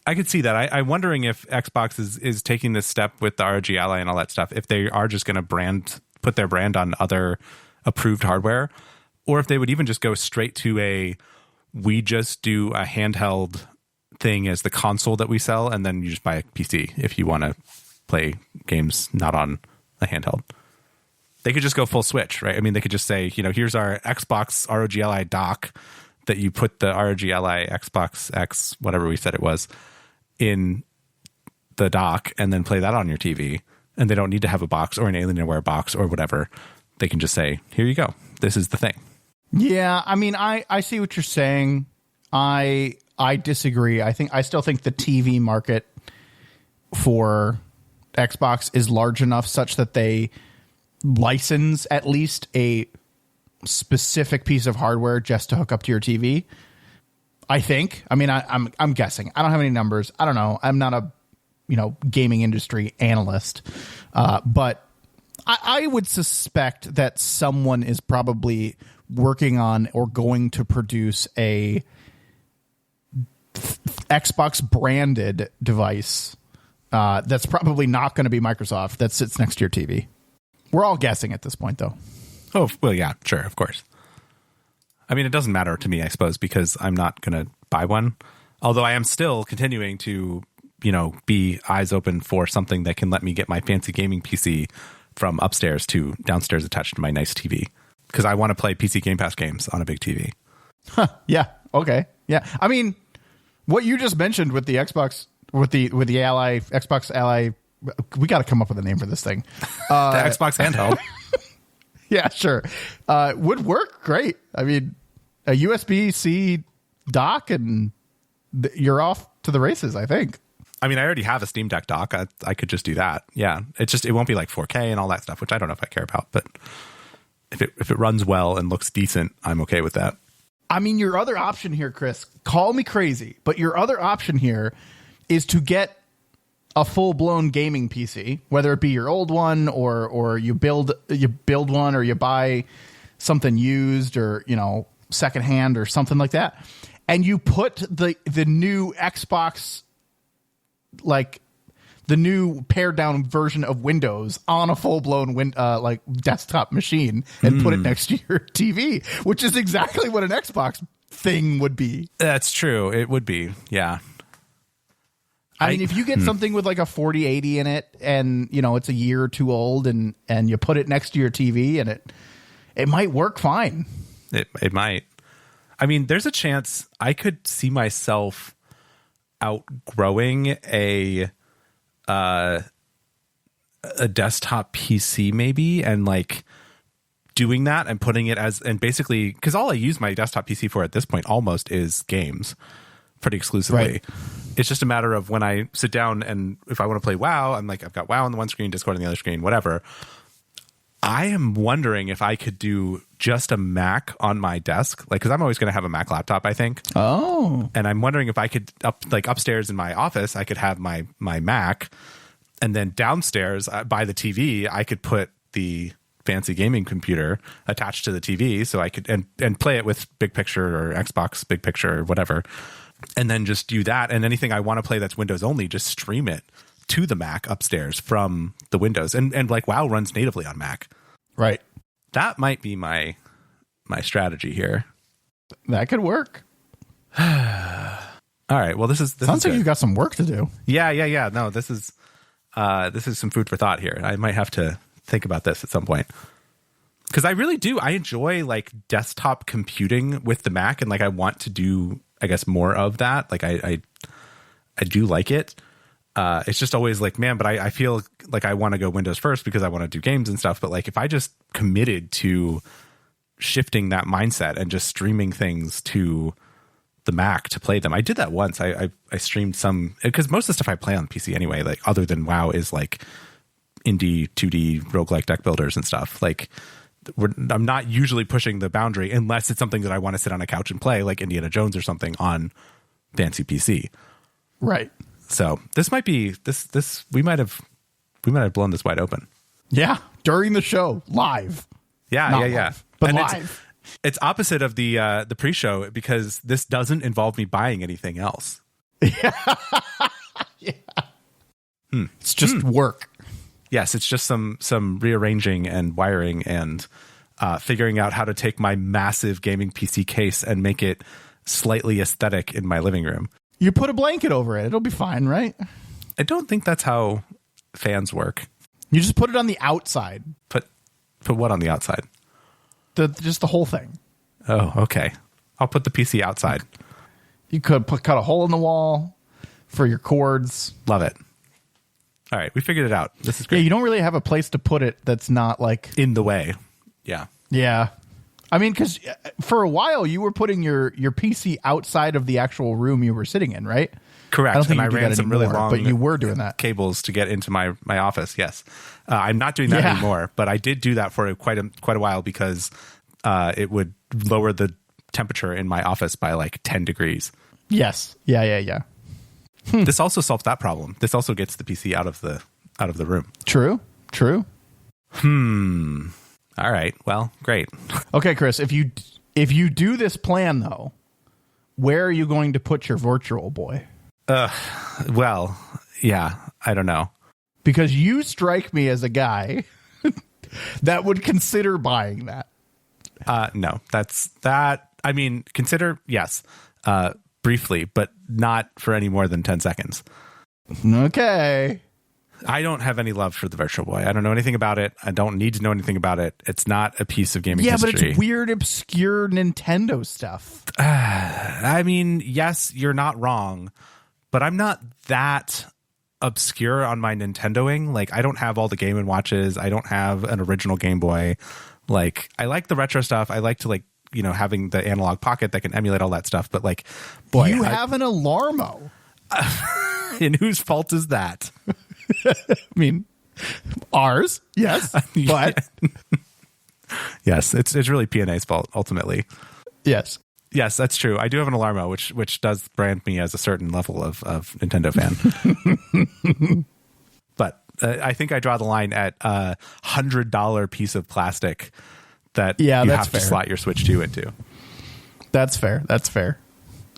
I could see that. I'm wondering if Xbox is taking this step with the ROG Ally and all that stuff, if they are just going to put their brand on other approved hardware, or if they would even just go straight to we just do a handheld thing as the console that we sell, and then you just buy a PC if you want to play games not on a handheld. They could just go full switch, right? I mean, they could just say, here's our Xbox ROG Ally dock that you put the ROG Ally Xbox X, whatever we said it was, in the dock, and then play that on your TV. And they don't need to have a box or an Alienware box or whatever. They can just say, here you go. This is the thing. Yeah, I mean, I see what you're saying. I disagree. I still think the TV market for Xbox is large enough such that they license at least a specific piece of hardware just to hook up to your TV. I think. I mean, I'm guessing. I don't have any numbers. I don't know. I'm not a gaming industry analyst, but I would suspect that someone is probably working on or going to produce a Xbox branded device that's probably not going to be Microsoft that sits next to your TV. We're all guessing at this point, though. Oh, well, yeah, sure, of course. I mean, it doesn't matter to me, I suppose, because I'm not going to buy one. Although I am still continuing to, be eyes open for something that can let me get my fancy gaming PC from upstairs to downstairs attached to my nice TV. Because I want to play PC Game Pass games on a big TV. Huh, yeah, okay. Yeah, I mean, what you just mentioned with the Xbox, with the Ally, Xbox Ally, we got to come up with a name for this thing. The Xbox handheld. Yeah, sure. Would work great. I mean, a USB-C dock and you're off to the races, I think. I mean, I already have a Steam Deck dock. I could just do that. Yeah. It won't be like 4K and all that stuff, which I don't know if I care about, but if it runs well and looks decent, I'm okay with that. I mean, your other option here, Chris, call me crazy, but your other option here is to get a full-blown gaming PC, whether it be your old one or you build one, or you buy something used, or, you know, secondhand or something like that. And you put the new Xbox, like the new pared down version of Windows on a full-blown like desktop machine and put it next to your TV, which is exactly what an Xbox thing would be. That's true. It would be. Yeah. I mean, if you get something with like a 4080 in it and, you know, it's a year or two old and you put it next to your TV and it might work fine. It might. I mean, there's a chance I could see myself outgrowing a desktop PC maybe, and like doing that and putting it as, and basically, because all I use my desktop PC for at this point almost is games pretty exclusively. Right. It's just a matter of when I sit down and if I want to play WoW, I'm like, I've got WoW on the one screen, Discord on the other screen, whatever. I am wondering if I could do just a Mac on my desk, like, because I'm always going to have a Mac laptop, I think. Oh. And I'm wondering if I could upstairs in my office, I could have my Mac, and then downstairs by the TV, I could put the fancy gaming computer attached to the TV, so I could and play it with Big Picture or Xbox Big Picture or whatever, and then just do that. And anything I want to play that's Windows only, just stream it to the Mac upstairs from the Windows. And like WoW runs natively on Mac. Right. That might be my strategy here. That could work. All right. Well, this sounds like you got some work to do. Yeah. No, this is some food for thought here. I might have to think about this at some point, because I really do. I enjoy like desktop computing with the Mac, and like I want to do, I guess, more of that. Like I do like it. It's just always like, man, but I feel like I want to go Windows first because I want to do games and stuff. But like if I just committed to shifting that mindset and just streaming things to the Mac to play them. I did that once. I streamed some, because most of the stuff I play on PC anyway, like other than WoW, is like indie 2D roguelike deck builders and stuff. Like I'm not usually pushing the boundary unless it's something that I want to sit on a couch and play, like Indiana Jones or something on fancy PC. Right. So this might be this we might have blown this wide open. Yeah, during the show, live. Yeah, Not yeah. live, but and live. It's opposite of the pre-show, because this doesn't involve me buying anything else. Yeah. It's just work. Yes, it's just some rearranging and wiring and figuring out how to take my massive gaming PC case and make it slightly aesthetic in my living room. You put a blanket over it. It'll be fine, right? I don't think that's how fans work. You just put it on the outside. Put what on the outside? Just the whole thing. Oh, okay. I'll put the PC outside. You could cut a hole in the wall for your cords. Love it. All right, we figured it out. This is great. Yeah, you don't really have a place to put it that's not like in the way. Yeah. Yeah. I mean, because for a while you were putting your PC outside of the actual room you were sitting in, right? Correct. I don't think and you I ran some really long, but you were doing that. Cables to get into my office. Yes, I'm not doing that anymore. But I did do that for quite a while, because it would lower the temperature in my office by like 10 degrees. Yes. Yeah. This also solves that problem. This also gets the PC out of the room. True. All right. Well, great. Okay, Chris, if you do this plan though, where are you going to put your virtual boy? Well, yeah, I don't know. Because you strike me as a guy that would consider buying that. No, that's that. I mean, consider, yes, briefly, but not for any more than 10 seconds. Okay. I don't have any love for the Virtual Boy. I don't know anything about it. I don't need to know anything about it. It's not a piece of gaming history. Yeah, but it's weird, obscure Nintendo stuff. I mean, yes, you're not wrong, but I'm not that obscure on my Nintendoing. Like, I don't have all the Game & Watches. I don't have an original Game Boy. Like, I like the retro stuff. I like to like, having the analog pocket that can emulate all that stuff. But like, boy, you have an Alarmo. And whose fault is that? I mean, ours, yes, but yes, it's really P&A's fault ultimately. Yes, that's true. I do have an Alarmo, which does brand me as a certain level of Nintendo fan. But I think I draw the line at a $100 piece of plastic that you have to slot your Switch 2 into. That's fair. That's fair.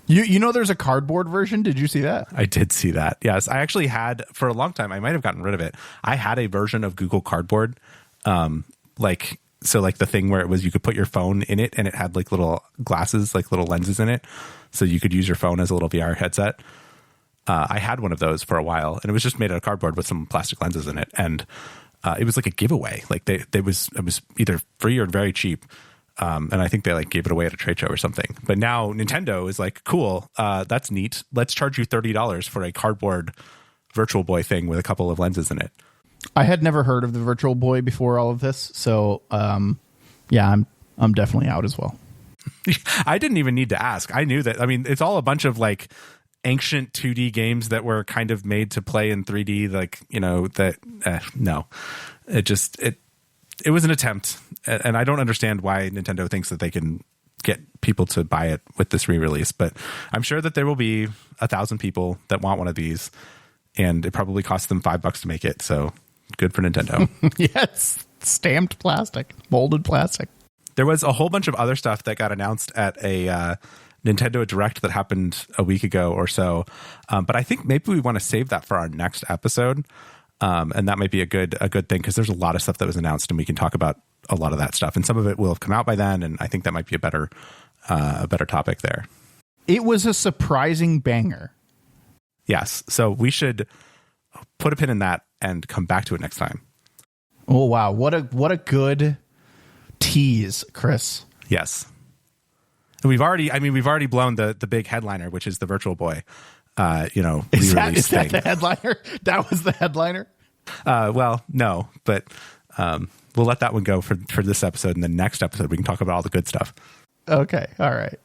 You know, there's a cardboard version. Did you see that? I did see that. Yes, I actually had for a long time. I might have gotten rid of it. I had a version of Google Cardboard, like the thing where it was you could put your phone in it and it had like little glasses, like little lenses in it, so you could use your phone as a little VR headset. I had one of those for a while, and it was just made out of cardboard with some plastic lenses in it, and it was like a giveaway. Like it was either free or very cheap. And I think they like gave it away at a trade show or something. But now Nintendo is like, cool, that's neat. Let's charge you $30 for a cardboard Virtual Boy thing with a couple of lenses in it. I had never heard of the Virtual Boy before all of this, so yeah, I'm definitely out as well. I didn't even need to ask. I knew that. I mean, it's all a bunch of like ancient 2D games that were kind of made to play in 3D. Like, no, it was an attempt, and I don't understand why Nintendo thinks that they can get people to buy it with this re-release, but I'm sure that there will be 1,000 people that want one of these, and it probably costs them $5 to make it, so good for Nintendo. Yes, stamped plastic, molded plastic. There was a whole bunch of other stuff that got announced at a Nintendo Direct that happened a week ago or so, but I think maybe we want to save that for our next episode. And that might be a good thing, because there's a lot of stuff that was announced, and we can talk about a lot of that stuff, and some of it will have come out by then, and I think that might be a better topic there. It was a surprising banger. Yes, so we should put a pin in that and come back to it next time. Oh wow, what a good tease, Chris. Yes, and we've already blown the big headliner, which is the Virtual Boy. Is that the headliner? That was the headliner? Well, no, but we'll let that one go for this episode. And the next episode, we can talk about all the good stuff. Okay. All right.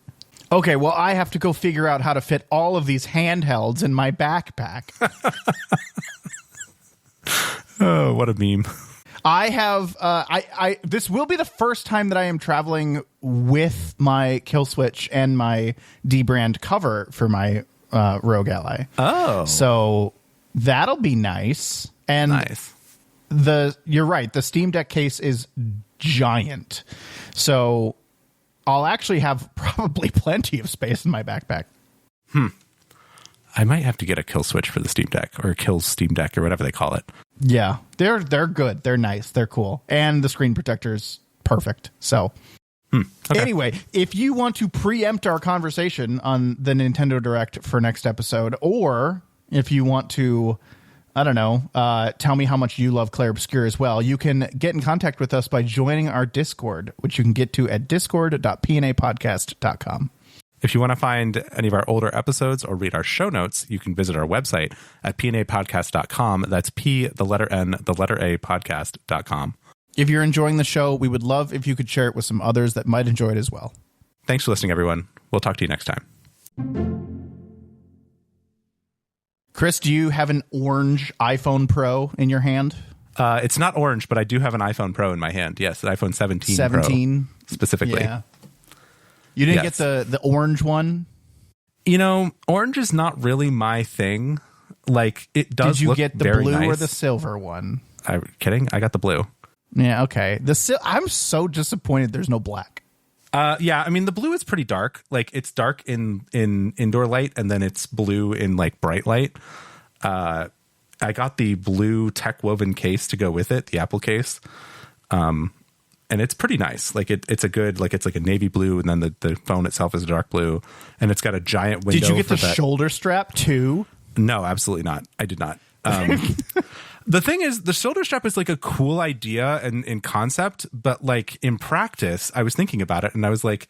Okay. Well, I have to go figure out how to fit all of these handhelds in my backpack. Oh, what a meme. I have, this will be the first time that I am traveling with my kill switch and my D-brand cover for my Rogue Ally. Oh, so that'll be nice. And nice. You're right. The Steam Deck case is giant, so I'll actually have probably plenty of space in my backpack. I might have to get a kill switch for the Steam Deck, or kill Steam Deck, or whatever they call it. Yeah, they're good. They're nice. They're cool, and the screen protector's perfect. So. Okay. Anyway, if you want to preempt our conversation on the Nintendo Direct for next episode, or if you want to, I don't know, tell me how much you love Clair Obscur as well, you can get in contact with us by joining our Discord, which you can get to at discord.pnapodcast.com. If you want to find any of our older episodes or read our show notes, you can visit our website at pnapodcast.com. That's P, the letter N, the letter A, podcast.com. If you're enjoying the show, we would love if you could share it with some others that might enjoy it as well. Thanks for listening, everyone. We'll talk to you next time. Chris, do you have an orange iPhone Pro in your hand? It's not orange, but I do have an iPhone Pro in my hand. Yes, an iPhone 17 Pro specifically. Yeah. You didn't get the orange one? Orange is not really my thing. Like, it does. Did you get the blue nice. Or the silver one? I'm kidding. I got the blue. Yeah, okay. I'm so disappointed there's no black. Yeah, I mean, the blue is pretty dark. Like, it's dark in indoor light, and then it's blue in like bright light. I got the blue tech woven case to go with it, the Apple case. And it's pretty nice. Like, it's a good, like, it's like a navy blue, and then the phone itself is a dark blue, and it's got a giant window. Did you get the shoulder strap too? No, absolutely not. I did not. The thing is, the shoulder strap is like a cool idea and in concept, but like in practice, I was thinking about it, and I was like,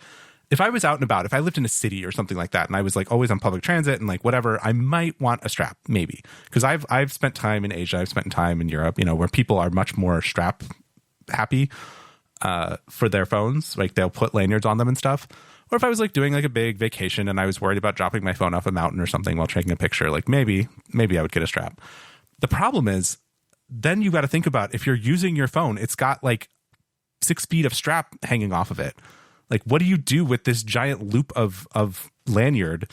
if I was out and about, if I lived in a city or something like that, and I was like always on public transit and like whatever, I might want a strap, maybe, because I've spent time in Asia, I've spent time in Europe, where people are much more strap happy. for their phones. Like they'll put lanyards on them and stuff. Or if I was like doing like a big vacation and I was worried about dropping my phone off a mountain or something while taking a picture, like maybe I would get a strap. The problem is then you got to think about if you're using your phone, it's got like 6 feet of strap hanging off of it. Like, what do you do with this giant loop of lanyard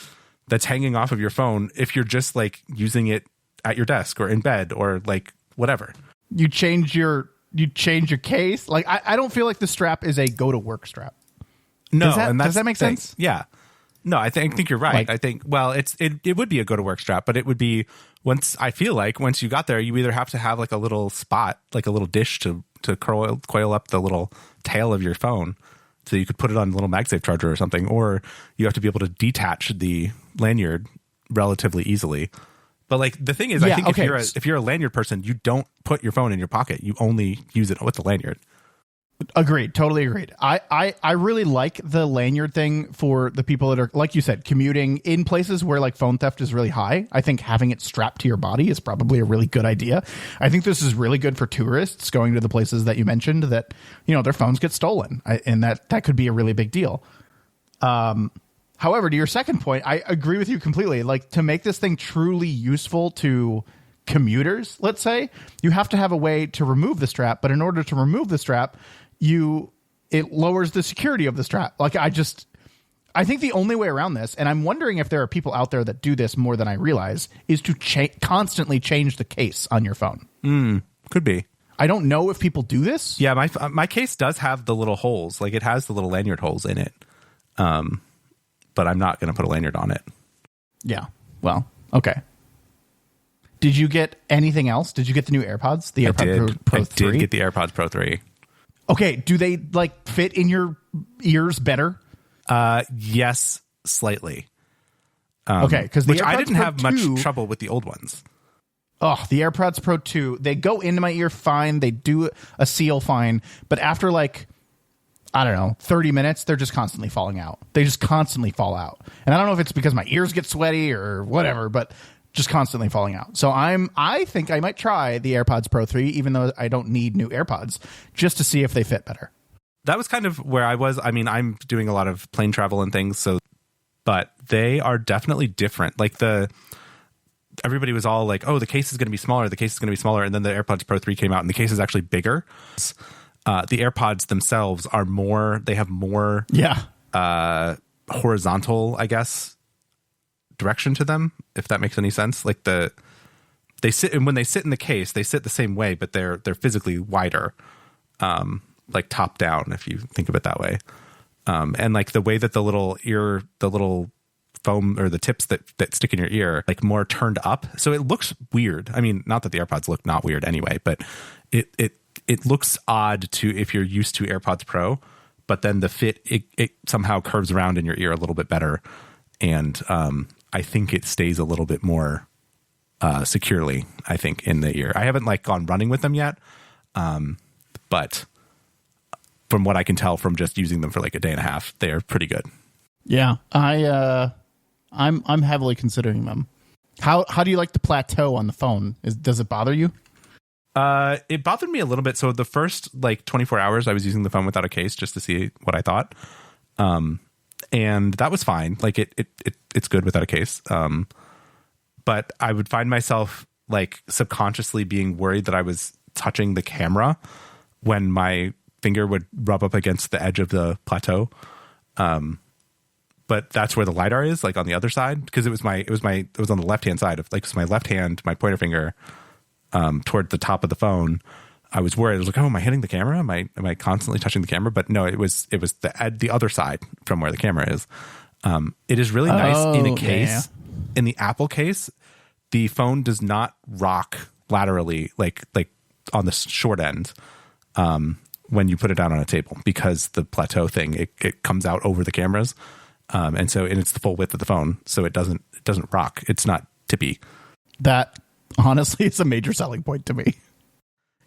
that's hanging off of your phone if you're just like using it at your desk or in bed or like whatever? You change your case. Like, I don't feel like the strap is a go to work strap. No, does that make sense? Yeah. No, I think you're right. Like, I think, well, it would be a go to work strap, but it would be once you got there, you either have to have like a little spot, like a little dish to coil up the little tail of your phone so you could put it on a little MagSafe charger or something, or you have to be able to detach the lanyard relatively easily. But like the thing is, I think if you're a lanyard person, you don't put your phone in your pocket. You only use it with the lanyard. Agreed. Totally agreed. I really like the lanyard thing for the people that are, like you said, commuting in places where like phone theft is really high. I think having it strapped to your body is probably a really good idea. I think this is really good for tourists going to the places that you mentioned that, you know, their phones get stolen, and that could be a really big deal. However, to your second point, I agree with you completely. Like, to make this thing truly useful to commuters, let's say, you have to have a way to remove the strap. But in order to remove the strap, it lowers the security of the strap. Like, I think the only way around this, and I'm wondering if there are people out there that do this more than I realize, is to constantly change the case on your phone. Could be. I don't know if people do this. Yeah, my case does have the little holes. Like, it has the little lanyard holes in it. But I'm not going to put a lanyard on it. Yeah. Well, okay. Did you get anything else? Did you get the new AirPods? The AirPods Pro 3? I did get the AirPods Pro 3. Okay. Do they like fit in your ears better? Yes, slightly. Okay. Because I didn't have much trouble with the old ones. Oh, the AirPods Pro 2, they go into my ear fine. They do a seal fine. But after like, I don't know, 30 minutes, they're just constantly falling out. They just constantly fall out. And I don't know if it's because my ears get sweaty or whatever, but just constantly falling out. So I think I might try the AirPods Pro 3, even though I don't need new AirPods, just to see if they fit better. That was kind of where I was. I mean, I'm doing a lot of plane travel and things, but they are definitely different. Like everybody was all like, oh, the case is going to be smaller. The case is going to be smaller. And then the AirPods Pro 3 came out and the case is actually bigger. The AirPods themselves are they have more horizontal, I guess, direction to them, if that makes any sense. Like when they sit in the case, they sit the same way, but they're physically wider, like top down, if you think of it that way. And like the way that the little foam or the tips that stick in your ear, like more turned up. So it looks weird. I mean, not that the AirPods look not weird anyway, but it looks odd if you're used to AirPods Pro, but then the fit, it somehow curves around in your ear a little bit better. And I think it stays a little bit more securely, I think, in the ear. I haven't like gone running with them yet. But from what I can tell from just using them for like a day and a half, they're pretty good. Yeah. I'm heavily considering them. How do you like the plateau on the phone? Does it bother you? It bothered me a little bit. So the first like 24 hours I was using the phone without a case just to see what I thought. And that was fine. Like it's good without a case. But I would find myself like subconsciously being worried that I was touching the camera when my finger would rub up against the edge of the plateau. But that's where the LiDAR is, like on the other side, because it was on the left-hand side of like, so my left hand, my pointer finger, toward the top of the phone. I was worried. I was like, oh, am I hitting the camera? Am I constantly touching the camera? But no, it was the other side from where the camera is. It is really nice in a case. Yeah. In the Apple case, the phone does not rock laterally like on the short end when you put it down on a table, because the plateau thing, it comes out over the cameras. And it's the full width of the phone, so it doesn't rock. It's not tippy. That honestly is a major selling point to me.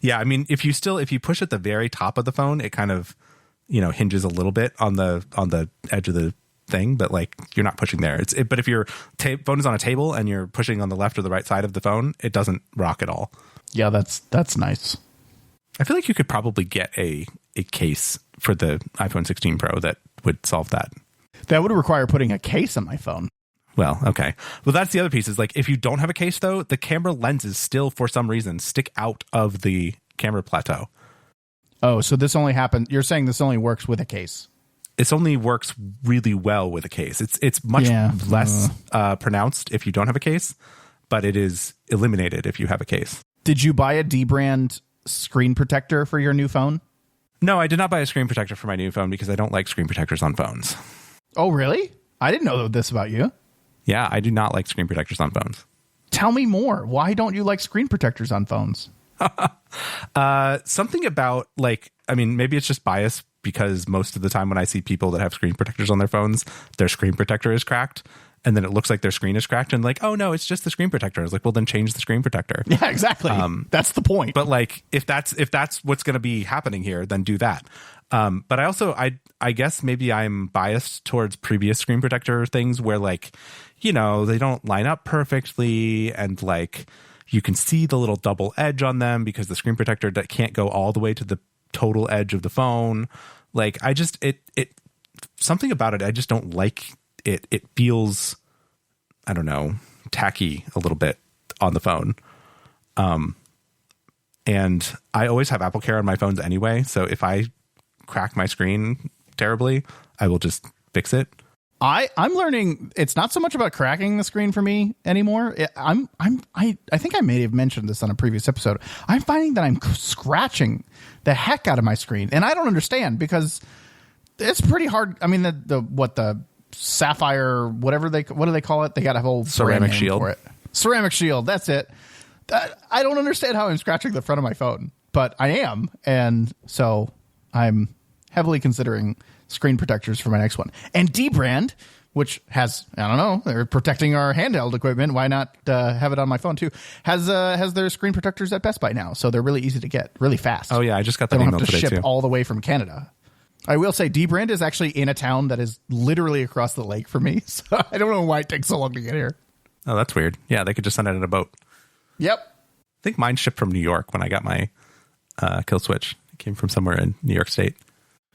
Yeah, I mean, if you push at the very top of the phone, it kind of, hinges a little bit on the edge of the thing, but like you're not pushing there. But if your phone is on a table and you're pushing on the left or the right side of the phone, it doesn't rock at all. Yeah, that's nice. I feel like you could probably get a a case for the iPhone 16 Pro that would solve that. That would require putting a case on my phone. Well, okay. Well, that's the other piece is like if you don't have a case, though, the camera lenses still, for some reason, stick out of the camera plateau. Oh, so this only happens. You're saying this only works with a case. It only works really well with a case. It's much less pronounced if you don't have a case, but it is eliminated if you have a case. Did you buy a D-brand screen protector for your new phone? No, I did not buy a screen protector for my new phone because I don't like screen protectors on phones. Oh, really? I didn't know this about you. Yeah, I do not like screen protectors on phones. Tell me more. Why don't you like screen protectors on phones? Something about like, I mean, maybe it's just bias because most of the time when I see people that have screen protectors on their phones, their screen protector is cracked. And then it looks like their screen is cracked and like, oh no, it's just the screen protector. I was like, well, then change the screen protector. Yeah, exactly. That's the point. But like, if that's what's going to be happening here, then do that. But I also, I guess maybe I'm biased towards previous screen protector things where like, you know, they don't line up perfectly and like you can see the little double edge on them because the screen protector that can't go all the way to the total edge of the phone. Like I just, it something about it, I just don't like it. It feels, I don't know, tacky a little bit on the phone. And I always have Apple Care on my phones anyway. So if I crack my screen terribly, I will just fix it. I'm learning it's not so much about cracking the screen for me anymore. I think I may have mentioned this on a previous episode. I'm finding that I'm scratching the heck out of my screen, and I don't understand because it's pretty hard. I mean, the sapphire, what do they call it? They got a whole ceramic shield for it. Ceramic shield. That's it. I don't understand how I'm scratching the front of my phone, but I am, and so I'm heavily considering screen protectors for my next one. And D-brand, which has, I don't know, they're protecting our handheld equipment. Why not have it on my phone too? Has their screen protectors at Best Buy now, so they're really easy to get, really fast. Oh yeah, I just got that email today too. They don't have to ship all the way from Canada. I will say D-brand is actually in a town that is literally across the lake for me, so I don't know why it takes so long to get here. Oh, that's weird. Yeah, they could just send it in a boat. Yep. I think mine shipped from New York when I got my kill switch. It came from somewhere in New York State.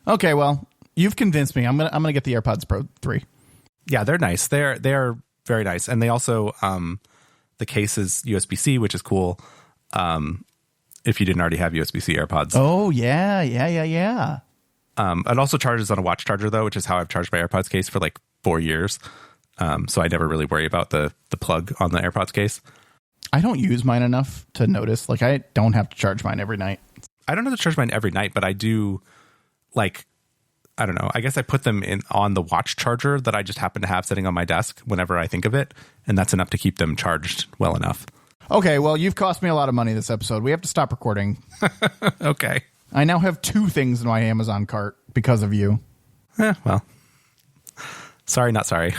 Okay, well, you've convinced me. I'm gonna get the AirPods Pro 3. Yeah, they're nice. They are very nice, and they also the case is USB-C, which is cool. If you didn't already have USB-C AirPods. Oh yeah. It also charges on a watch charger though, which is how I've charged my AirPods case for like 4 years. So I never really worry about the plug on the AirPods case. I don't use mine enough to notice. Like I don't have to charge mine every night. I don't have to charge mine every night, but I do. Like, I don't know. I guess I put them on the watch charger that I just happen to have sitting on my desk whenever I think of it. And that's enough to keep them charged well enough. Okay, well, you've cost me a lot of money this episode. We have to stop recording. Okay. I now have 2 things in my Amazon cart because of you. Well, sorry, not sorry.